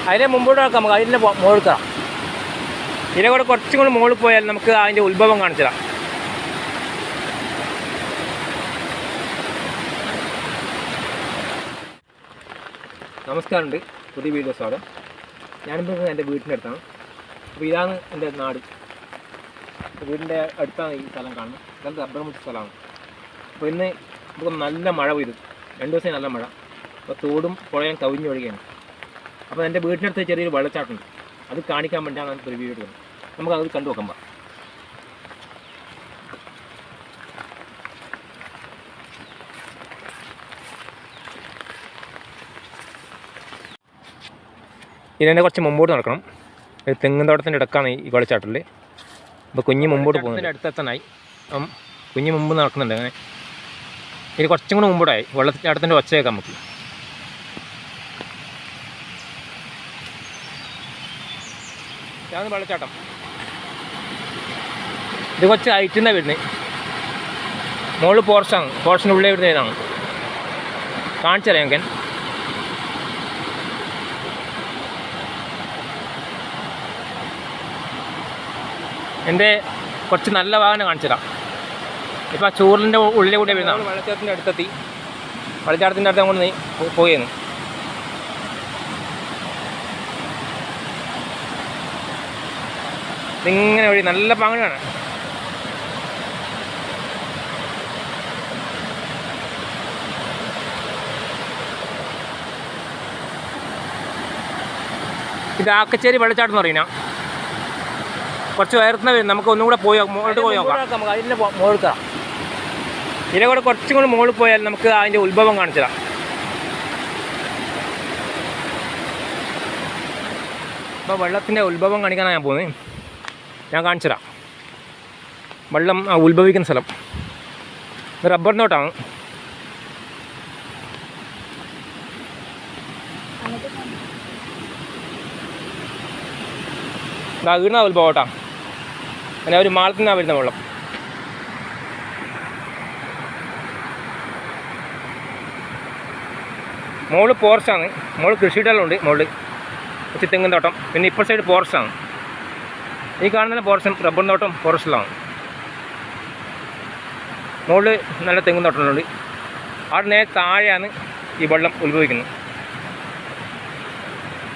അതിൻ്റെ മുമ്പോട്ട് നോക്കാം, നമുക്ക് അതിൻ്റെ മുകളിൽ തരാം. ഇതിനെ കൂടെ കുറച്ചും കൂടി മുകളിൽ പോയാൽ നമുക്ക് അതിൻ്റെ ഉത്ഭവം കാണിച്ചു തരാം. നമസ്കാരമുണ്ട്, പുതിയ വീഡിയോസോടെ. ഞാനിപ്പോൾ എൻ്റെ വീടിൻ്റെ അടുത്താണ്. അപ്പോൾ ഇതാണ് എൻ്റെ നാട്. വീടിൻ്റെ അടുത്താണ് ഈ സ്ഥലം കാണുന്നത്. നല്ല റബ്ബർ മുട്ട സ്ഥലമാണ്. അപ്പോൾ ഇന്ന് നമുക്ക് നല്ല മഴ പെയ്തു, 2 ദിവസം നല്ല മഴ. അപ്പോൾ തോടും പുഴയും കവിഞ്ഞൊഴുകയാണ്. അപ്പോൾ എൻ്റെ വീടിൻ്റെ അടുത്ത് ചെറിയൊരു വെള്ളച്ചാട്ടമുണ്ട്, അത് കാണിക്കാൻ വേണ്ടിയാണ് ഒരു വീഡിയോ എടുക്കുന്നത്. നമുക്കത് കണ്ടു നോക്കാം. ഇതിനെ കുറച്ച് മുമ്പോട്ട് നടക്കണം. തെങ്ങിൻ തോട്ടത്തിൻ്റെ ഇടക്കാണ് ഈ വെള്ളച്ചാട്ടത്തിൽ. അപ്പോൾ കുഞ്ഞ് മുമ്പോട്ട് പോകുന്നത് അടുത്തെത്താനായി. കുഞ്ഞ് മുമ്പ് നടക്കുന്നുണ്ട്. അങ്ങനെ ഇത് കുറച്ചും കൂടെ മുമ്പോട്ടായി. വെള്ളച്ചാട്ടത്തിൻ്റെ ഒച്ചയൊക്കെ നമുക്ക് ഇതാണ് വെള്ളച്ചാട്ടം. ഇത് കുറച്ച് ഹൈറ്റിൽ നിന്നാണ് വരുന്നത്. മുകളിൽ പോർഷാണ്, പോർഷൻ്റെ ഉള്ളിൽ വരുന്ന ഇതാണ്. കാണിച്ചറിയാം ഞാൻ. എൻ്റെ കുറച്ച് നല്ല ഭാഗം കാണിച്ചു തരാം. ഇപ്പോൾ ആ ചൂറിൻ്റെ ഉള്ളിലെ കൂടെ വരുന്നതാണ്. വെള്ളച്ചാട്ടത്തിൻ്റെ അടുത്തെത്തി. വെള്ളച്ചാട്ടത്തിൻ്റെ അടുത്ത് അങ്ങോട്ട് പോയിരുന്നു. ഇതിങ്ങനെ വഴി നല്ല പാങ്ങാണ്. ഇത് ആക്കച്ചേരി വെള്ളച്ചാട്ടം എന്ന് പറയുന്ന കുറച്ച് ഉയർത്തുന്ന വരും. നമുക്ക് ഒന്നും കൂടെ മുകളിലോട്ട് പോയി നോക്കാം. നമുക്ക് അതിൻ്റെ മുകളിൽ തരാം. ഇതിനെ കൂടെ കുറച്ചും കൂടി മുകളിൽ പോയാൽ നമുക്ക് അതിൻ്റെ ഉത്ഭവം കാണിച്ചു തരാം. അപ്പോൾ വെള്ളത്തിൻ്റെ ഉത്ഭവം കാണിക്കാനാണ് ഞാൻ പോകുന്നത്. ഞാൻ കാണിച്ചു തരാം. വെള്ളം ഉത്ഭവിക്കുന്ന സ്ഥലം റബ്ബർ തോട്ടാണ്. വീണ ഉത്ഭവം കേട്ടോ. അങ്ങനെ ഒരു മാളത്തിൽ നിന്നാണ് വരുന്ന വെള്ളം. മുകളിൽ പോർച്ചാണ്. മുകളിൽ കൃഷിയിടങ്ങളുണ്ട്. മുകളിൽ കുറച്ച് തെങ്ങിൻ തോട്ടം. പിന്നെ ഇപ്പോൾ സൈഡ് ഫോറസ്റ്റാണ്. ഈ കാണുന്ന പോർഷൻ റബ്ബർ തോട്ടം ഫോറസ്റ്റിലാണ്. മുകളിൽ നല്ല തെങ്ങിൻ തോട്ടങ്ങളുണ്ട്. അവിടെ നേരെ താഴെയാണ് ഈ വെള്ളം ഉത്ഭവിക്കുന്നത്.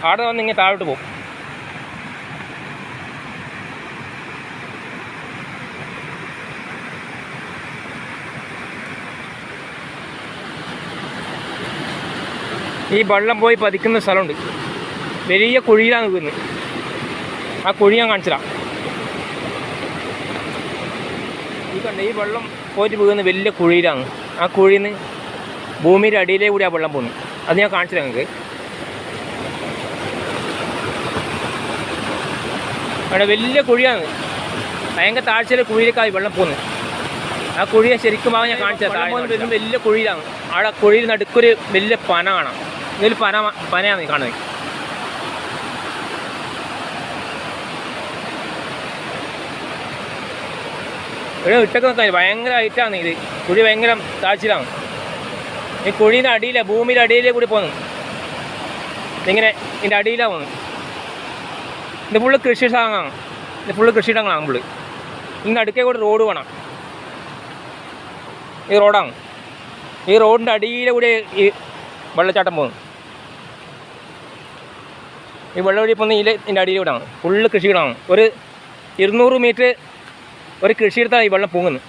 അവിടെ വന്ന് ഇങ്ങനെ താഴോട്ട് പോകും. ഈ വെള്ളം പോയി പതിക്കുന്ന സ്ഥലമുണ്ട്. വലിയ കുഴിയിലാണ് നിൽക്കുന്നത്. ആ കുഴി ഞാൻ കാണിച്ചിടാം. ഈ വെള്ളം പോയിട്ട് വീഴുന്ന വലിയ കുഴിയിലാണ്. ആ കുഴിയിൽ നിന്ന് ഭൂമിയുടെ അടിയിലേ കൂടി ആ വെള്ളം പോകുന്നു. അത് ഞാൻ കാണിച്ചില്ല നിങ്ങൾക്ക്. അവിടെ വലിയ കുഴിയാണ്. ഭയങ്കര താഴ്ചയിലെ കുഴിയിലേക്കായി വെള്ളം പോകുന്നത്. ആ കുഴിയെ ശരിക്കും ഞാൻ കാണിച്ചത്. താഴെ വലിയ കുഴിയിലാണ്. അവിടെ കുഴിയിൽ നടുക്കൊരു വലിയ പന കാണാം. ഇതിൽ പനയാണ് കാണുന്നത്. ഇവിടെ ഇട്ടൊക്കെ നോക്കാൻ ഭയങ്കര ഹൈറ്റാണ്. ഇത് കുഴി ഭയങ്കര താഴ്ചയിലാണ്. ഈ കുഴിയുടെ അടിയിലെ ഭൂമിയുടെ അടിയിലേ കൂടി പോകുന്നു. ഇങ്ങനെ ഇതിൻ്റെ അടിയിലാണ് പോകുന്നത്. ഇത് ഫുള്ള് കൃഷി സ്ഥലങ്ങളാണ്. ഇത് ഫുള്ള് കൃഷിയിടങ്ങളാണ്. ഫുള്ള് ഇതിൻ്റെ അടുക്കേ കൂടി റോഡ് വേണം. ഈ റോഡാണ്. ഈ റോഡിൻ്റെ അടിയിലെ കൂടി ഈ വെള്ളച്ചാട്ടം പോകുന്നു. ഈ വെള്ളം വഴി പോകുന്ന ഇതിൻ്റെ അടിയിലൂടെയാണ്. ഫുള്ള് കൃഷിയിടമാണ്. ഒരു 200 മീറ്റർ ഒരു കൃഷിയിടത്താണ് ഈ വെള്ളം പോകുന്നത്.